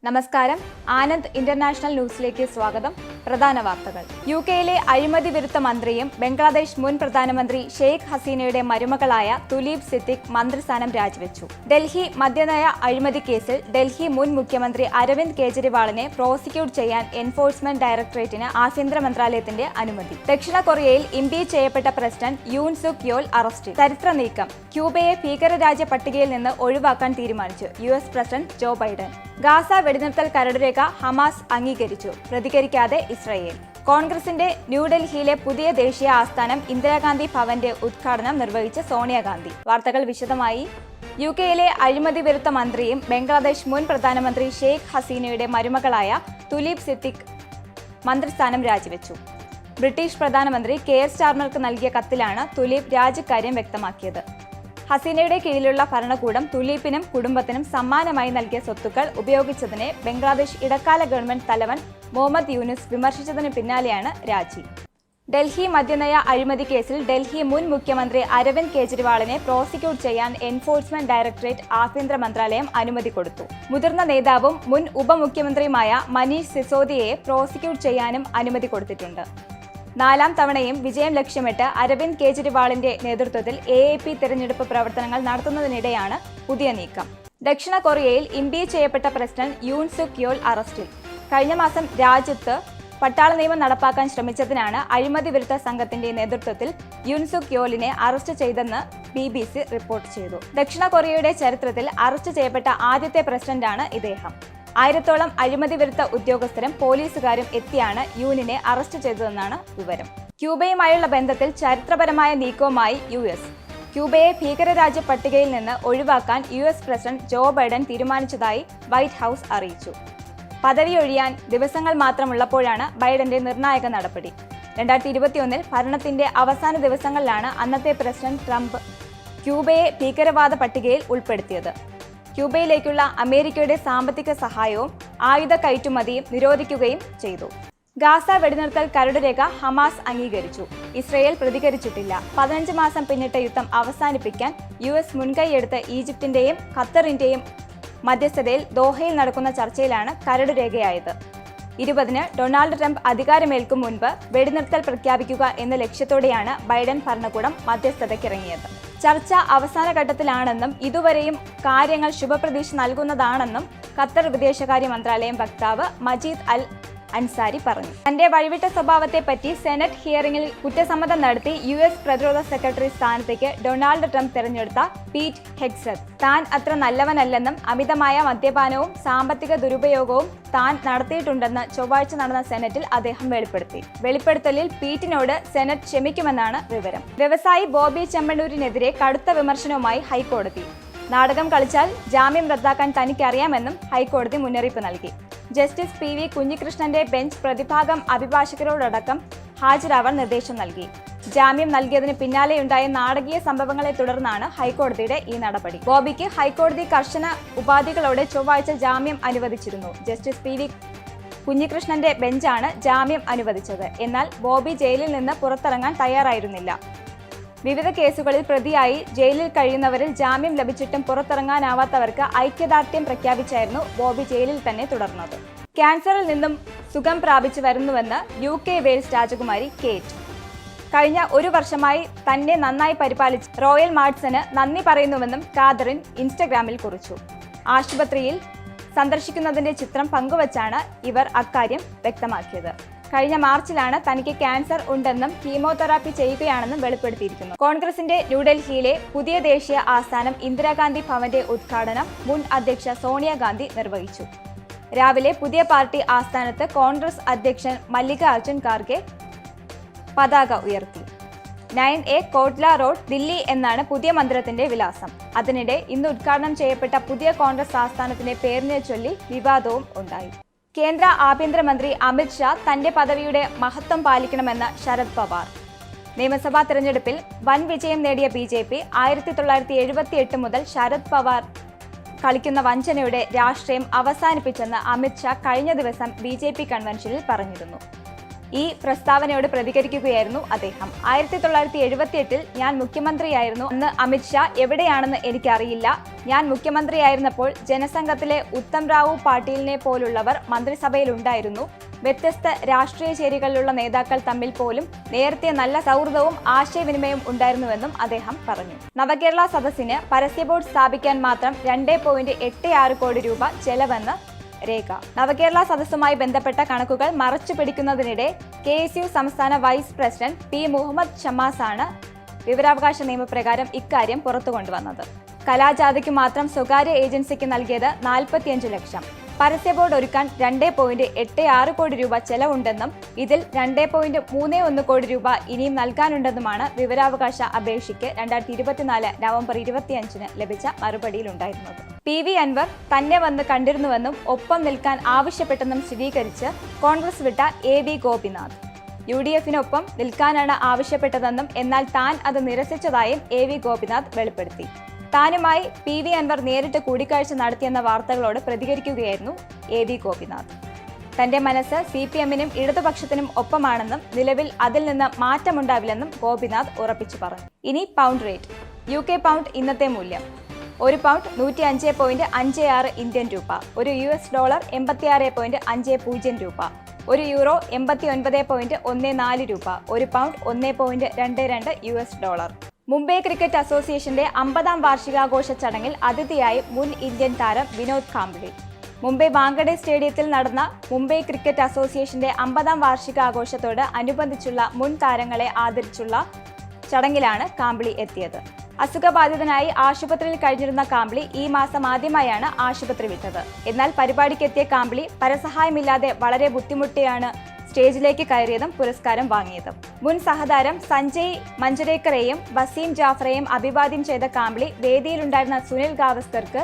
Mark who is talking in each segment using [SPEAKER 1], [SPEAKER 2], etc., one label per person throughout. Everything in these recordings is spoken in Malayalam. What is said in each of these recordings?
[SPEAKER 1] നമസ്കാരം. ആനന്ദ് ഇന്റർനാഷണൽ ന്യൂസിലേക്ക് സ്വാഗതം. പ്രധാന വാർത്തകൾ. യുകെയിലെ അഴിമതി വിരുദ്ധ മന്ത്രിയും ബംഗ്ലാദേശ് മുൻ പ്രധാനമന്ത്രി ഷെയ്ഖ് ഹസീനയുടെ മരുമകളായ തുലീപ് സിദ്ദിഖ് മന്ത്രിസ്ഥാനം രാജിവെച്ചു. ഡൽഹി മദ്യനയ അഴിമതി കേസിൽ ഡൽഹി മുൻ മുഖ്യമന്ത്രി അരവിന്ദ് കെജ്രിവാളിനെ പ്രോസിക്യൂട്ട് ചെയ്യാൻ എൻഫോഴ്സ്മെന്റ് ഡയറക്ടറേറ്റിന് ആഭ്യന്തര മന്ത്രാലയത്തിന്റെ അനുമതി. ദക്ഷിണ കൊറിയയിൽ ഇംപീച്ച് ചെയ്യപ്പെട്ട പ്രസിഡന്റ് യൂൻ സുക് യോൾ അറസ്റ്റിൽ. ചരിത്ര നീക്കം. ക്യൂബയെ ഭീകരരാജ്യ പട്ടികയിൽ നിന്ന് ഒഴിവാക്കാൻ തീരുമാനിച്ചു US president Joe Biden. Gaza വെടിനിർത്തൽ കരടുരേഖ ഹമാസ് അംഗീകരിച്ചു. പ്രതികരിക്കാതെ ഇസ്രയേൽ. കോൺഗ്രസിന്റെ ന്യൂഡൽഹിയിലെ പുതിയ ദേശീയ ആസ്ഥാനം ഇന്ദിരാഗാന്ധി ഭവന്റെ ഉദ്ഘാടനം നിർവഹിച്ച സോണിയാഗാന്ധി. വാർത്തകൾ വിശദമായി. യുകെയിലെ അഴിമതി വിരുദ്ധ മന്ത്രിയും ബംഗ്ലാദേശ് മുൻ പ്രധാനമന്ത്രി ഷെയ്ഖ് ഹസീനയുടെ മരുമകളായ തുലീപ് സിദ്ദിഖ് മന്ത്രിസ്ഥാനം രാജിവെച്ചു. ബ്രിട്ടീഷ് പ്രധാനമന്ത്രി കെയർ സ്റ്റാർമർക്ക് നൽകിയ കത്തിലാണ് തുലീപ് രാജിക്കാര്യം വ്യക്തമാക്കിയത്. ഹസീനയുടെ കീഴിലുള്ള ഭരണകൂടം തുലീപിനും കുടുംബത്തിനും സമ്മാനമായി നൽകിയ സ്വത്തുക്കൾ ഉപയോഗിച്ചതിനെ ബംഗ്ലാദേശ് ഇടക്കാല ഗവൺമെന്റ് തലവൻ മുഹമ്മദ് യൂനുസ് വിമർശിച്ചതിന് പിന്നാലെയാണ് രാജി. ഡൽഹി മദ്യനയ അഴിമതി കേസിൽ ഡൽഹി മുൻ മുഖ്യമന്ത്രി അരവിന്ദ് കെജ്രിവാളിനെ പ്രോസിക്യൂട്ട് ചെയ്യാൻ എൻഫോഴ്സ്മെന്റ് ഡയറക്ടറേറ്റ് ആഭ്യന്തര മന്ത്രാലയം അനുമതി കൊടുത്തു. മുതിർന്ന നേതാവും മുൻ ഉപമുഖ്യമന്ത്രിയുമായ മനീഷ് സിസോദിയയെ പ്രോസിക്യൂട്ട് ചെയ്യാനും അനുമതി കൊടുത്തിട്ടുണ്ട്. 4ാം തവണയും വിജയം ലക്ഷ്യമിട്ട് അരവിന്ദ് കെജ്രിവാളിന്റെ നേതൃത്വത്തിൽ AAP തെരഞ്ഞെടുപ്പ് പ്രവർത്തനങ്ങൾ നടത്തുന്നതിനിടെയാണ് പുതിയ നീക്കം. ദക്ഷിണ കൊറിയയിൽ ഇംപീച്ച് ചെയ്യപ്പെട്ട പ്രസിഡന്റ് യൂൻ സുക് യോൾ അറസ്റ്റിൽ. കഴിഞ്ഞ മാസം രാജ്യത്ത് പട്ടാള നിയമം നടപ്പാക്കാൻ ശ്രമിച്ചതിനാണ് അഴിമതി വിരുദ്ധ സംഘത്തിന്റെ നേതൃത്വത്തിൽ യൂൻ സുക് യോലിനെ അറസ്റ്റ് ചെയ്തെന്ന് BBC റിപ്പോർട്ട് ചെയ്തു. ദക്ഷിണ കൊറിയയുടെ ചരിത്രത്തിൽ അറസ്റ്റ് ചെയ്യപ്പെട്ട ആദ്യത്തെ പ്രസിഡന്റാണ് ഇദ്ദേഹം. 1000ഓളം അഴിമതി വിരുദ്ധ ഉദ്യോഗസ്ഥരും പോലീസുകാരും എത്തിയാണ് യൂനിനെ അറസ്റ്റ് ചെയ്തതെന്നാണ് വിവരം. ക്യൂബയുമായുള്ള ബന്ധത്തിൽ ചരിത്രപരമായ നീക്കവുമായി US. ക്യൂബയെ ഭീകരരാജ്യ പട്ടികയിൽ നിന്ന് ഒഴിവാക്കാൻ US പ്രസിഡന്റ് ജോ ബൈഡൻ തീരുമാനിച്ചതായി വൈറ്റ് ഹൗസ് അറിയിച്ചു. പദവിയൊഴിയാൻ ദിവസങ്ങൾ മാത്രമുള്ളപ്പോഴാണ് ബൈഡന്റെ നിർണായക നടപടി. 2021 ഭരണത്തിന്റെ അവസാന ദിവസങ്ങളിലാണ് അന്നത്തെ പ്രസിഡന്റ് ട്രംപ് ക്യൂബയെ ഭീകരവാദ പട്ടികയിൽ ഉൾപ്പെടുത്തിയത്. ക്യൂബയിലേക്കുള്ള അമേരിക്കയുടെ സാമ്പത്തിക സഹായവും ആയുധ കയറ്റുമതിയും നിരോധിക്കുകയും ചെയ്തു. ഗാസ വെടിനിർത്തൽ കരടുരേഖ ഹമാസ് അംഗീകരിച്ചു. ഇസ്രയേൽ പ്രതികരിച്ചിട്ടില്ല. 15 മാസം പിന്നിട്ട യുദ്ധം അവസാനിപ്പിക്കാൻ US മുൻകൈയെടുത്ത് ഈജിപ്തിന്റെയും ഖത്തറിന്റെയും മധ്യസ്ഥതയിൽ ദോഹയിൽ നടക്കുന്ന ചർച്ചയിലാണ് കരടുരേഖയായത്. 20-ന് ഡൊണാൾഡ് ട്രംപ് അധികാരമേൽക്കും മുൻപ് വെടിനിർത്തൽ പ്രഖ്യാപിക്കുക എന്ന ലക്ഷ്യത്തോടെയാണ് ബൈഡൻ ഭരണകൂടം മധ്യസ്ഥതയ്ക്കിറങ്ങിയത്. ചർച്ച അവസാന ഘട്ടത്തിലാണെന്നും ഇതുവരെയും കാര്യങ്ങൾ ശുഭപ്രതീക്ഷ നൽകുന്നതാണെന്നും ഖത്തർ വിദേശകാര്യ മന്ത്രാലയം വക്താവ് മജീദ് അൽ അൻസാരി പറഞ്ഞു. തന്റെ വഴിവിട്ട സ്വഭാവത്തെപ്പറ്റി സെനറ്റ് ഹിയറിംഗിൽ കുറ്റസമ്മതം നടത്തി US പ്രതിരോധ സെക്രട്ടറി സ്ഥാനത്തേക്ക് ഡൊണാൾഡ് ട്രംപ് തെരഞ്ഞെടുത്ത പീറ്റ് ഹെഗ്സത്ത് താൻ അത്ര നല്ലവനല്ലെന്നും അമിതമായ മദ്യപാനവും സാമ്പത്തിക ദുരുപയോഗവും താൻ നടത്തിയിട്ടുണ്ടെന്ന് ചൊവ്വാഴ്ച നടന്ന സെനറ്റിൽ അദ്ദേഹം വെളിപ്പെടുത്തി. വെളിപ്പെടുത്തലിൽ പീറ്റിനോട് സെനറ്റ് ക്ഷമിക്കുമെന്നാണ് വിവരം. വ്യവസായി ബോബി ചെമ്മണ്ണൂരിനെതിരെ കടുത്ത വിമർശനവുമായി ഹൈക്കോടതി. നാടകം കളിച്ചാൽ ജാമ്യം റദ്ദാക്കാൻ തനിക്കറിയാമെന്നും ഹൈക്കോടതി മുന്നറിയിപ്പ് നൽകി. ജസ്റ്റിസ് PV കുഞ്ഞികൃഷ്ണന്റെ ബെഞ്ച് പ്രതിഭാഗം അഭിഭാഷകരോടക്കം ഹാജരാവാൻ നിർദ്ദേശം നൽകി. ജാമ്യം നൽകിയതിന് പിന്നാലെയുണ്ടായ നാടകീയ സംഭവങ്ങളെ തുടർന്നാണ് ഹൈക്കോടതിയുടെ ഈ നടപടി. ബോബിക്ക് ഹൈക്കോടതി കർശന ഉപാധികളോടെ ചൊവ്വാഴ്ച ജാമ്യം അനുവദിച്ചിരുന്നു. ജസ്റ്റിസ് PV കുഞ്ഞികൃഷ്ണന്റെ ബെഞ്ചാണ് ജാമ്യം അനുവദിച്ചത്. എന്നാൽ ബോബി ജയിലിൽ നിന്ന് പുറത്തിറങ്ങാൻ തയ്യാറായിരുന്നില്ല. വിവിധ കേസുകളിൽ പ്രതിയായി ജയിലിൽ കഴിയുന്നവരിൽ ജാമ്യം ലഭിച്ചിട്ടും പുറത്തിറങ്ങാനാവാത്തവർക്ക് ഐക്യദാർഢ്യം പ്രഖ്യാപിച്ചായിരുന്നു ബോബി ജയിലിൽ തന്നെ തുടർന്നത്. ക്യാൻസറിൽ നിന്നും സുഖം പ്രാപിച്ചു വരുന്നുവെന്ന് UK വെയിൽസ് രാജകുമാരി കേറ്റ്. കഴിഞ്ഞ 1 വർഷമായി തന്നെ നന്നായി പരിപാലിച്ച റോയൽ മാർട്സിന് നന്ദി പറയുന്നുവെന്നും കാതറിൻ ഇൻസ്റ്റഗ്രാമിൽ കുറിച്ചു. ആശുപത്രിയിൽ സന്ദർശിക്കുന്നതിന്റെ ചിത്രം പങ്കുവച്ചാണ് ഇവർ അക്കാര്യം വ്യക്തമാക്കിയത്. കഴിഞ്ഞ മാർച്ചിലാണ് തനിക്ക് ക്യാൻസർ ഉണ്ടെന്നും കീമോതെറാപ്പി ചെയ്യുകയാണെന്നും വെളിപ്പെടുത്തിയിരിക്കുന്നു. കോൺഗ്രസിന്റെ ന്യൂഡൽഹിയിലെ പുതിയ ദേശീയ ആസ്ഥാനം ഇന്ദിരാഗാന്ധി ഭവന്റെ ഉദ്ഘാടനം മുൻ അധ്യക്ഷ സോണിയാഗാന്ധി നിർവഹിച്ചു. രാവിലെ പുതിയ പാർട്ടി ആസ്ഥാനത്ത് കോൺഗ്രസ് അധ്യക്ഷൻ മല്ലികാർജുൻ ഖാർഗെ പതാക ഉയർത്തി. 9A കോട്ട്ല റോഡ്, ദില്ലി എന്നാണ് പുതിയ മന്ദിരത്തിന്റെ വിലാസം. അതിനിടെ ഇന്ന് ഉദ്ഘാടനം ചെയ്യപ്പെട്ട പുതിയ കോൺഗ്രസ് ആസ്ഥാനത്തിന്റെ പേരിനെ ചൊല്ലി വിവാദവും ഉണ്ടായി. കേന്ദ്ര ആഭ്യന്തരമന്ത്രി അമിത് ഷാ തന്റെ പദവിയുടെ മഹത്വം പാലിക്കണമെന്ന് ശരത് പവാർ. നിയമസഭാ തെരഞ്ഞെടുപ്പിൽ വൻ വിജയം നേടിയ BJP 1978 മുതൽ ശരത് പവാർ കളിക്കുന്ന വഞ്ചനയുടെ രാഷ്ട്രീയം അവസാനിപ്പിച്ചെന്ന് അമിത് ഷാ കഴിഞ്ഞ ദിവസം BJP കൺവെൻഷനിൽ പറഞ്ഞിരുന്നു. ഈ പ്രസ്താവനയോട് പ്രതികരിക്കുകയായിരുന്നു അദ്ദേഹം. 1978-ൽ ഞാൻ മുഖ്യമന്ത്രിയായിരുന്നു. അന്ന് അമിത്ഷാ എവിടെയാണെന്ന് എനിക്കറിയില്ല. ഞാൻ മുഖ്യമന്ത്രിയായിരുന്നപ്പോൾ ജനസംഘത്തിലെ ഉത്തം റാവു പാട്ടീലിനെ പോലുള്ളവർ മന്ത്രിസഭയിലുണ്ടായിരുന്നു. വ്യത്യസ്ത രാഷ്ട്രീയ ചേരികളിലുള്ള നേതാക്കൾ തമ്മിൽ പോലും നേരത്തെ നല്ല സൗഹൃദവും ആശയവിനിമയവും ഉണ്ടായിരുന്നുവെന്നും അദ്ദേഹം പറഞ്ഞു. നവകേരള സദസ്സിന് പരസ്യ ബോർഡ് സ്ഥാപിക്കാൻ മാത്രം 2.86 കോടി രൂപ ചെലവെന്ന് രേഖ. നവകേരള സദസ്സുമായി ബന്ധപ്പെട്ട കണക്കുകൾ മറച്ചു പിടിക്കുന്നതിനിടെ KSU സംസ്ഥാന വൈസ് പ്രസിഡന്റ് P. മുഹമ്മദ് ഷമാസാണ് വിവരാവകാശ നിയമപ്രകാരം ഇക്കാര്യം പുറത്തുകൊണ്ടുവന്നത്. കലാജാഥയ്ക്ക് മാത്രം സ്വകാര്യ ഏജൻസിക്ക് നൽകിയത് 45 ലക്ഷം. പരസ്യ ബോർഡ് ഒരുക്കാൻ 2.86 കോടി രൂപ ചെലവുണ്ടെന്നും ഇതിൽ 2.31 കോടി രൂപ ഇനിയും നൽകാനുണ്ടെന്നുമാണ് വിവരാവകാശ അപേക്ഷയ്ക്ക് 2024 നവംബർ 25-ന് ലഭിച്ച മറുപടിയിലുണ്ടായിരുന്നത്. PV അൻവർ തന്നെ വന്ന് കണ്ടിരുന്നുവെന്നും ഒപ്പം നിൽക്കാൻ ആവശ്യപ്പെട്ടെന്നും സ്ഥിരീകരിച്ച് കോൺഗ്രസ് വിട്ട AV ഗോപിനാഥ്. UDFിനൊപ്പം നിൽക്കാനാണ് ആവശ്യപ്പെട്ടതെന്നും എന്നാൽ താൻ അത് നിരസിച്ചതായും AV ഗോപിനാഥ് വെളിപ്പെടുത്തി. താനുമായി PV അൻവർ നേരിട്ട് കൂടിക്കാഴ്ച നടത്തിയെന്ന വാർത്തകളോട് പ്രതികരിക്കുകയായിരുന്നു AV ഗോപിനാഥ്. തന്റെ മനസ്സ് CPMനും ഇടതുപക്ഷത്തിനും ഒപ്പമാണെന്നും നിലവിൽ അതിൽ നിന്ന് മാറ്റമുണ്ടാവില്ലെന്നും ഗോപിനാഥ് ഉറപ്പിച്ചു പറഞ്ഞു. ഇനി പൗണ്ട് റേറ്റ്. UK പൗണ്ട് ഇന്നത്തെ മൂല്യം: ഒരു പൗണ്ട് 105.56 ഇന്ത്യൻ രൂപ, ഒരു US ഡോളർ 86.50 രൂപ, ഒരു യൂറോ 89.14 രൂപ, ഒരു pound 1.22 US dollar. Mumbai cricket അസോസിയേഷന്റെ 50-ാം വാർഷികാഘോഷ ചടങ്ങിൽ അതിഥിയായി മുൻ ഇന്ത്യൻ താരം വിനോദ് കാംബ്ലി. മുംബൈ വാങ്കഡെ സ്റ്റേഡിയത്തിൽ നടന്ന മുംബൈ ക്രിക്കറ്റ് അസോസിയേഷന്റെ 50-ാം വാർഷികാഘോഷത്തോട് അനുബന്ധിച്ചുള്ള മുൻ താരങ്ങളെ ആദരിച്ചുള്ള ചടങ്ങിലാണ് കാംബ്ലി എത്തിയത്. അസുഖബാധിതനായി ആശുപത്രിയിൽ കഴിഞ്ഞിരുന്ന കാംബ്ലി ഈ മാസം ആദ്യമായാണ് ആശുപത്രി വിട്ടത്. എന്നാൽ പരിപാടിക്കെത്തിയ കാംബ്ലി പരസഹായമില്ലാതെ വളരെ ബുദ്ധിമുട്ടിയാണ് സ്റ്റേജിലേക്ക് കയറിയതും പുരസ്കാരം വാങ്ങിയതും. മുൻ സഹതാരം സഞ്ജയ് മഞ്ജരേക്കറെയും വസീം ജാഫറെയും അഭിവാദ്യം ചെയ്ത കാംബ്ലി വേദിയിലുണ്ടായിരുന്ന സുനിൽ ഗാവസ്കർക്ക്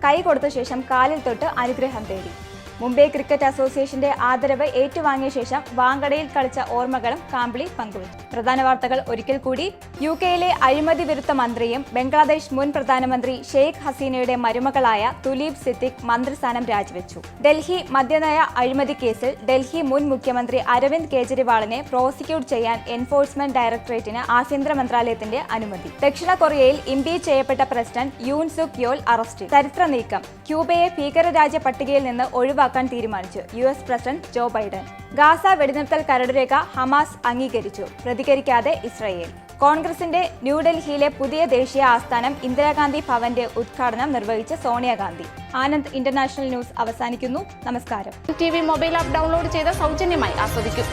[SPEAKER 1] കൈ കൊടുത്ത ശേഷം കാലിൽ തൊട്ട് അനുഗ്രഹം തേടി. മുംബൈ ക്രിക്കറ്റ് അസോസിയേഷന്റെ ആദരവ് ഏറ്റുവാങ്ങിയ ശേഷം വാങ്കഡയിൽ കളിച്ച ഓർമ്മകളും കാംബ്ലി പങ്കുവച്ചു. പ്രധാന വാർത്തകൾ ഒരിക്കൽ കൂടി. UKയിലെ അഴിമതി വിരുദ്ധ മന്ത്രിയും ബംഗ്ലാദേശ് മുൻ പ്രധാനമന്ത്രി ഷെയ്ഖ് ഹസീനയുടെ മരുമകളായ തുലീബ് സിദ്ദിഖ് മന്ത്രിസ്ഥാനം രാജിവെച്ചു. ഡൽഹി മദ്യനയ അഴിമതി കേസിൽ ഡൽഹി മുൻ മുഖ്യമന്ത്രി അരവിന്ദ് കെജ്രിവാളിനെ പ്രോസിക്യൂട്ട് ചെയ്യാൻ എൻഫോഴ്സ്മെന്റ് ഡയറക്ടറേറ്റിന് ആഭ്യന്തര മന്ത്രാലയത്തിന്റെ അനുമതി. ദക്ഷിണ കൊറിയയിൽ ഇംപീച്ച് ചെയ്യപ്പെട്ട പ്രസിഡന്റ് യൂൻ സുക് യോൾ അറസ്റ്റിൽ. ചരിത്ര നീക്കം. ക്യൂബയെ ഭീകരരാജ്യ പട്ടികയിൽ നിന്ന് ഒഴിവാക്കാൻ തീരുമാനിച്ചു US president Joe Biden. Gaza വെടിനിർത്തൽ കരടുരേഖ ഹമാസ് അംഗീകരിച്ചു. പ്രതികരിക്കാതെ ഇസ്രായേൽ. കോൺഗ്രസിന്റെ ന്യൂഡൽഹിയിലെ പുതിയ ദേശീയ ആസ്ഥാനം ഇന്ദിരാഗാന്ധി ഭവന്റെ ഉദ്ഘാടനം നിർവഹിച്ച സോണിയാഗാന്ധി. ആനന്ദ് ഇന്റർനാഷണൽ ന്യൂസ് അവസാനിക്കുന്നു. നമസ്കാരം.
[SPEAKER 2] TV മൊബൈൽ ആപ്പ് ഡൗൺലോഡ് ചെയ്ത് സൗജന്യമായി ആസ്വദിക്കും.